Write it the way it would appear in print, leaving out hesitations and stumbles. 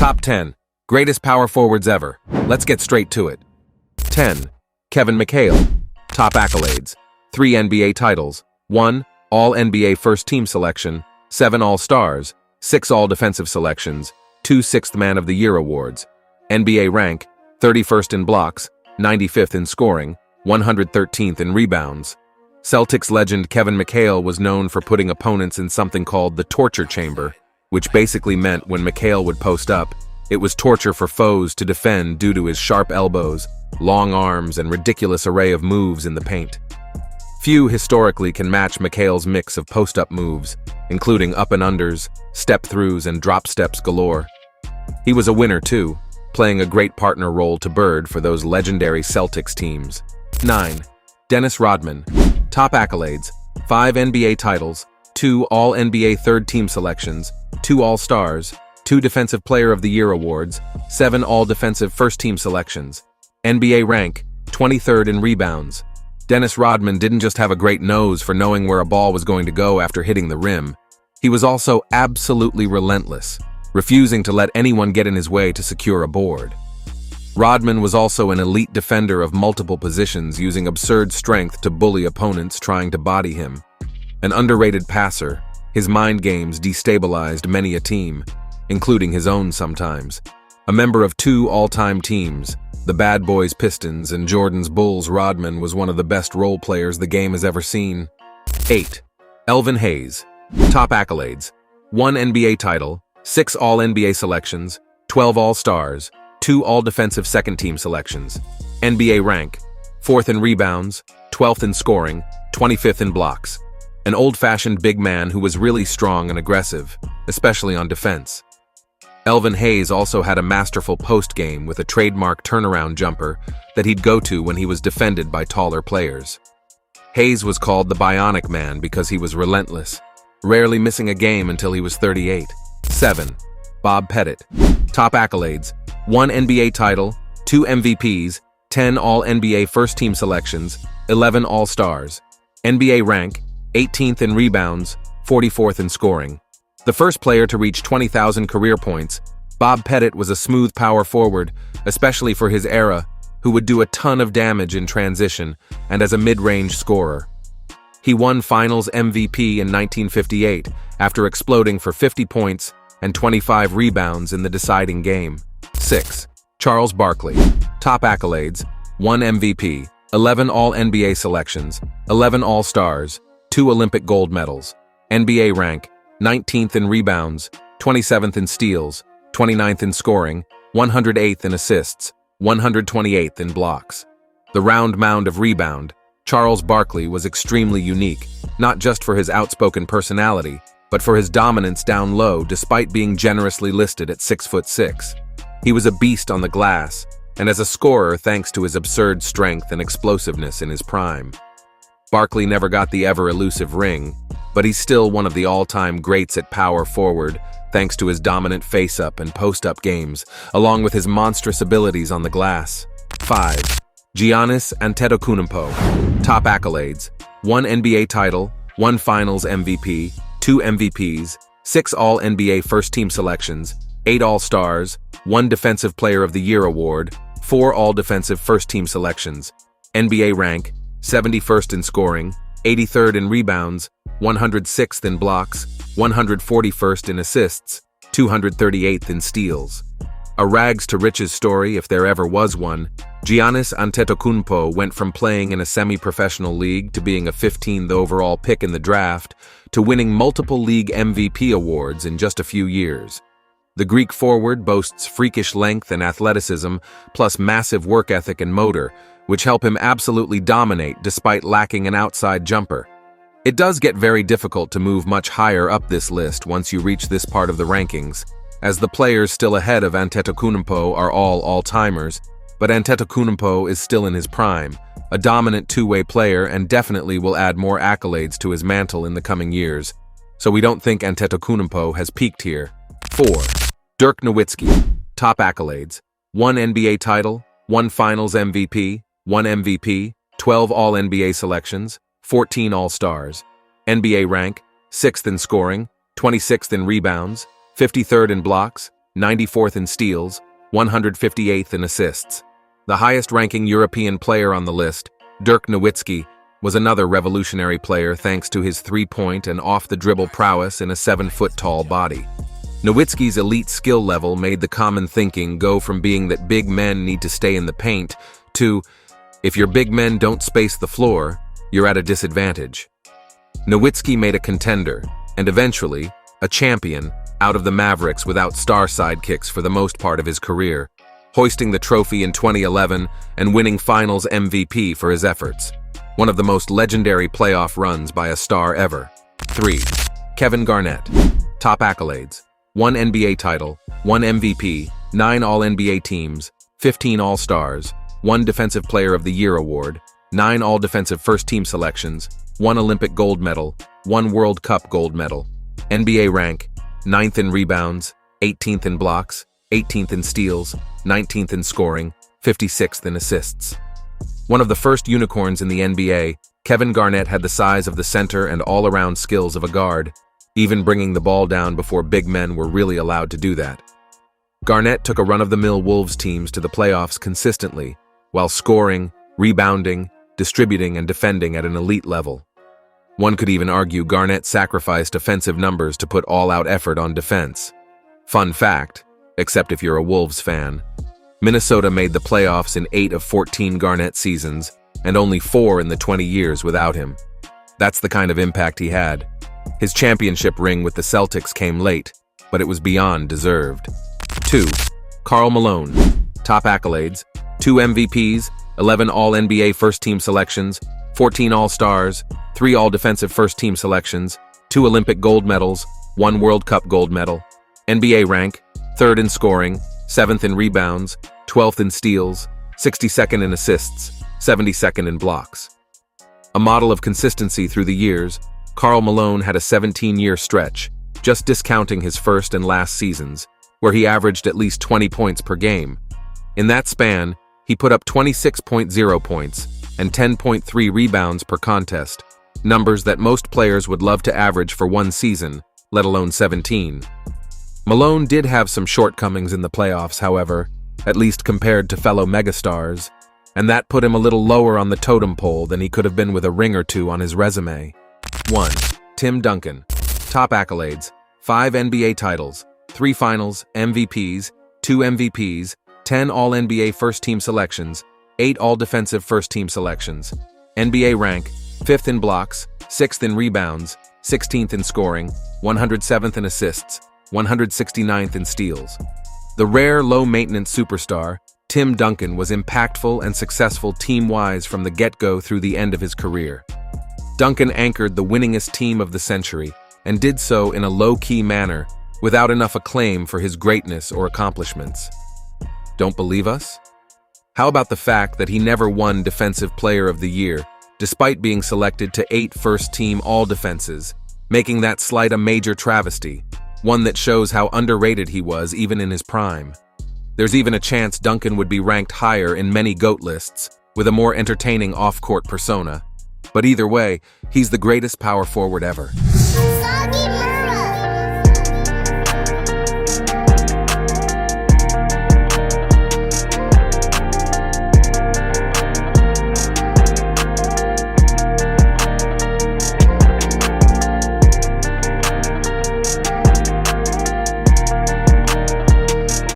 Top 10. Greatest power forwards ever. Let's get straight to it. 10. Kevin McHale. Top accolades. 3 NBA titles. 1. All-NBA First-Team selection. 7 All-Stars. 6 All-Defensive selections. 2 Sixth Man of the Year awards. NBA rank, 31st in blocks, 95th in scoring, 113th in rebounds. Celtics legend Kevin McHale was known for putting opponents in something called the torture chamber, which basically meant when McHale would post up, it was torture for foes to defend due to his sharp elbows, long arms, and ridiculous array of moves in the paint. Few historically can match McHale's mix of post-up moves, including up and unders, step-throughs, and drop steps galore. He was a winner too, playing a great partner role to Bird for those legendary Celtics teams. 9. Dennis Rodman. Top accolades, 5 NBA titles, 2 All-NBA Third-Team selections, 2 All-Stars, 2 Defensive Player of the Year awards, 7 All-Defensive First-Team selections. NBA rank, 23rd in rebounds. Dennis Rodman didn't just have a great nose for knowing where a ball was going to go after hitting the rim. He was also absolutely relentless, refusing to let anyone get in his way to secure a board. Rodman was also an elite defender of multiple positions, using absurd strength to bully opponents trying to body him. An underrated passer, his mind games destabilized many a team, including his own sometimes. A member of 2 all-time teams, the Bad Boys Pistons and Jordan's Bulls, Rodman was one of the best role players the game has ever seen. 8. Elvin Hayes. Top accolades, 1 NBA title, 6 All-NBA selections, 12 All-Stars, 2 All-Defensive Second-Team selections. NBA rank, 4th in rebounds, 12th in scoring, 25th in blocks. An old-fashioned big man who was really strong and aggressive, especially on defense. Elvin Hayes also had a masterful post game with a trademark turnaround jumper that he'd go to when he was defended by taller players. Hayes was called the Bionic Man because he was relentless, rarely missing a game until he was 38. 7. Bob Pettit. Top accolades, 1 NBA title, 2 MVPs, 10 All-NBA First-Team selections, 11 All-Stars. NBA rank, 18th in rebounds, 44th in scoring. The first player to reach 20,000 career points, Bob Pettit was a smooth power forward, especially for his era, who would do a ton of damage in transition and as a mid-range scorer. He won Finals MVP in 1958 after exploding for 50 points and 25 rebounds in the deciding game. 6. Charles Barkley. Top accolades, 1 MVP, 11 All-NBA selections, 11 All-Stars, 2 Olympic gold medals. NBA rank, 19th in rebounds, 27th in steals, 29th in scoring, 108th in assists, 128th in blocks. The round mound of rebound, Charles Barkley was extremely unique, not just for his outspoken personality, but for his dominance down low despite being generously listed at 6'6". He was a beast on the glass, and as a scorer thanks to his absurd strength and explosiveness in his prime. Barkley never got the ever-elusive ring, but he's still one of the all-time greats at power forward, thanks to his dominant face-up and post-up games, along with his monstrous abilities on the glass. 5. Giannis Antetokounmpo. Top accolades, 1 NBA title, 1 Finals MVP, 2 MVPs, 6 All-NBA First-Team selections, 8 All-Stars, 1 Defensive Player of the Year award, 4 All-Defensive First-Team selections. NBA rank, 71st in scoring, 83rd in rebounds, 106th in blocks, 141st in assists, 238th in steals. A rags to riches story if there ever was one, Giannis Antetokounmpo went from playing in a semi-professional league to being a 15th overall pick in the draft to winning multiple league MVP awards in just a few years. The Greek forward boasts freakish length and athleticism, plus massive work ethic and motor, which help him absolutely dominate despite lacking an outside jumper. It does get very difficult to move much higher up this list once you reach this part of the rankings, as the players still ahead of Antetokounmpo are all all-timers, but Antetokounmpo is still in his prime, a dominant two-way player and definitely will add more accolades to his mantle in the coming years, so we don't think Antetokounmpo has peaked here. 4. Dirk Nowitzki. Top accolades, 1 NBA title, 1 Finals MVP, 1 MVP, 12 All-NBA selections, 14 All-Stars. NBA rank, 6th in scoring, 26th in rebounds, 53rd in blocks, 94th in steals, 158th in assists. The highest-ranking European player on the list, Dirk Nowitzki, was another revolutionary player thanks to his three-point and off-the-dribble prowess in a 7-foot-tall body. Nowitzki's elite skill level made the common thinking go from being that big men need to stay in the paint to, if your big men don't space the floor, you're at a disadvantage. Nowitzki made a contender, and eventually, a champion, out of the Mavericks without star sidekicks for the most part of his career, hoisting the trophy in 2011 and winning Finals MVP for his efforts. One of the most legendary playoff runs by a star ever. 3. Kevin Garnett. Top accolades: 1 NBA title, 1 MVP, 9 All-NBA teams, 15 All-Stars, 1 Defensive Player of the Year award, 9 All-Defensive First-Team selections, 1 Olympic gold medal, 1 World Cup gold medal. NBA rank: 9th in rebounds, 18th in blocks, 18th in steals, 19th in scoring, 56th in assists. One of the first unicorns in the NBA, Kevin Garnett had the size of the center and all-around skills of a guard, even bringing the ball down before big men were really allowed to do that. Garnett took a run-of-the-mill Wolves teams to the playoffs consistently, while scoring, rebounding, distributing, and defending at an elite level. One could even argue Garnett sacrificed offensive numbers to put all-out effort on defense. Fun fact, except if you're a Wolves fan, Minnesota made the playoffs in 8 of 14 Garnett seasons, and only 4 in the 20 years without him. That's the kind of impact he had. His championship ring with the Celtics came late, but it was beyond deserved. 2. Karl Malone. Top accolades: 2 MVPs, 11 All-NBA First-Team selections, 14 All-Stars, 3 All-Defensive First-Team selections, 2 Olympic gold medals, 1 World Cup gold medal. NBA rank: 3rd in scoring, 7th in rebounds, 12th in steals, 62nd in assists, 72nd in blocks. A model of consistency through the years, Karl Malone had a 17-year stretch, just discounting his first and last seasons, where he averaged at least 20 points per game. In that span, he put up 26.0 points and 10.3 rebounds per contest, numbers that most players would love to average for one season, let alone 17. Malone did have some shortcomings in the playoffs, however, at least compared to fellow megastars, and that put him a little lower on the totem pole than he could have been with a ring or two on his resume. 1. Tim Duncan. Top accolades: 5 NBA titles, 3 Finals MVPs, 2 MVPs, 10 All-NBA First-Team selections, 8 All-Defensive First-Team selections. NBA rank: 5th in blocks, 6th in rebounds, 16th in scoring, 107th in assists, 169th in steals. The rare low-maintenance superstar, Tim Duncan was impactful and successful team-wise from the get-go through the end of his career. Duncan anchored the winningest team of the century, and did so in a low-key manner, without enough acclaim for his greatness or accomplishments. Don't believe us? How about the fact that he never won Defensive Player of the Year, despite being selected to 8 first-team All-Defenses, making that slight a major travesty, one that shows how underrated he was even in his prime. There's even a chance Duncan would be ranked higher in many GOAT lists, with a more entertaining off-court persona. But either way, he's the greatest power forward ever.